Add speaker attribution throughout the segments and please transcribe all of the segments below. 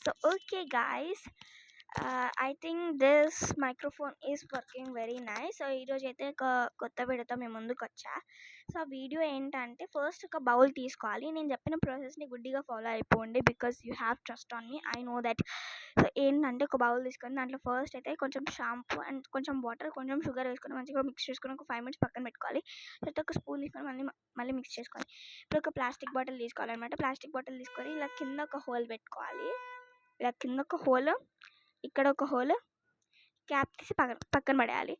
Speaker 1: So okay guys, I think this microphone is working very nice. So ఈరోజు అయితే ఒక కొత్త వీడియోతో మేము ముందుకు వచ్చా. సో ఆ వీడియో ఏంటంటే ఫస్ట్ ఒక బౌల్ తీసుకోవాలి. నేను చెప్పిన ప్రాసెస్ని గుడ్డిగా ఫాలో అయిపోండి because you have trust on me, I know that. So ఏంటంటే ఒక బౌల్ తీసుకొని దాంట్లో ఫస్ట్ అయితే కొంచెం షాంపూ అండ్ కొంచెం వాటర్ కొంచెం షుగర్ వేసుకొని మంచిగా మిక్స్ చేసుకొని ఒక 5 minutes పక్కన పెట్టుకోవాలి. తర్వాత ఒక స్పూన్ తీసుకొని మళ్ళీ మిక్స్ చేసుకోవాలి. ఇప్పుడు ఒక ప్లాస్టిక్ బాటిల్ తీసుకోవాలన్నమాట. ప్లాస్టిక్ బాటిల్ తీసుకొని ఇలా కింద ఒక హోల్ పెట్టుకోవాలి. ఇలా కింద ఒక హోల్, ఇక్కడ ఒక హోల్, క్యాప్ తీసి పక్కన పడేయాలి.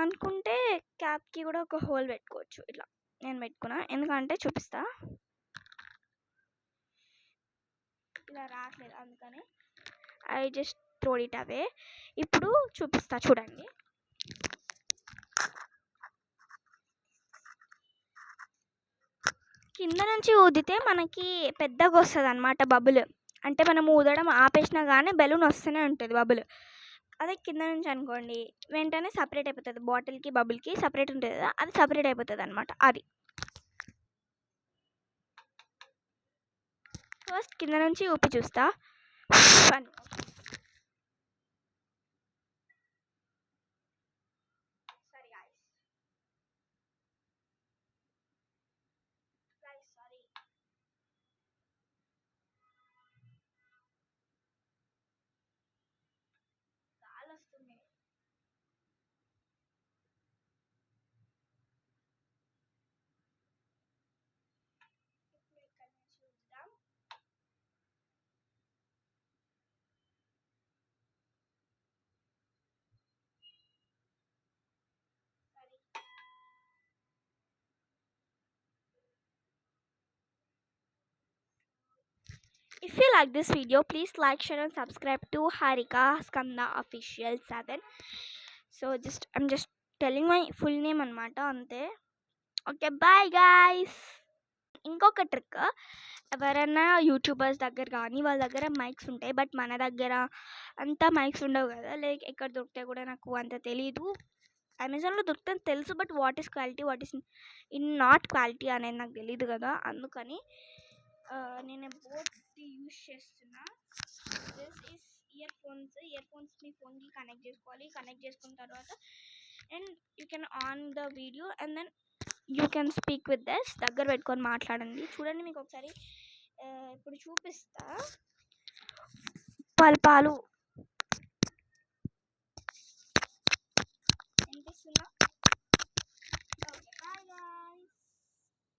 Speaker 1: అనుకుంటే క్యాప్కి కూడా ఒక హోల్ పెట్టుకోవచ్చు. ఇట్లా నేను పెట్టుకున్నా, ఎందుకంటే చూపిస్తా, ఇలా రావట్లేదు అందుకని I just throw it away. ఇప్పుడు చూపిస్తా చూడండి. కింద నుంచి ఊదితే మనకి పెద్దగా వస్తుంది అన్నమాట బబుల్. అంటే మనం ఊదడం ఆపేసినా కానీ బెలూన్ వస్తూనే ఉంటుంది బబుల్. అదే కింద నుంచి అనుకోండి వెంటనే సపరేట్ అయిపోతుంది. బాటిల్కి బబుల్కి సపరేట్ ఉంటుంది కదా, అది సపరేట్ అయిపోతుంది అనమాట. అది ఫస్ట్ కింద నుంచి ఊపి చూస్తా. If you like this video, please like, share and subscribe to Harika Skanda Official 7. So I'm just telling my full name అనమాట, అంతే. Okay bye guys. ఇంకొక ట్రిక్, ఎవరైనా యూట్యూబర్స్ దగ్గర కానీ వాళ్ళ దగ్గర మైక్స్ ఉంటాయి, బట్ మన దగ్గర అంతా మైక్స్ ఉండవు కదా. లైక్ ఎక్కడ దొరికితే కూడా నాకు అంత తెలీదు. అమెజాన్లో దొరుకుతుంది తెలుసు, but what is quality, what is in not quality అనేది నాకు తెలియదు కదా. అందుకని నేను బోత్ యూజ్ చేస్తున్నా. దిస్ ఈస్ ఇయర్ ఫోన్స్ మీ ఫోన్కి కనెక్ట్ చేసుకోవాలి. కనెక్ట్ చేసుకున్న తర్వాత and you can on the video and then you can speak with this. దగ్గర పెట్టుకొని మాట్లాడండి. చూడండి, మీకు ఒకసారి ఇప్పుడు చూపిస్తా. పాలు వినిపిస్తుందా?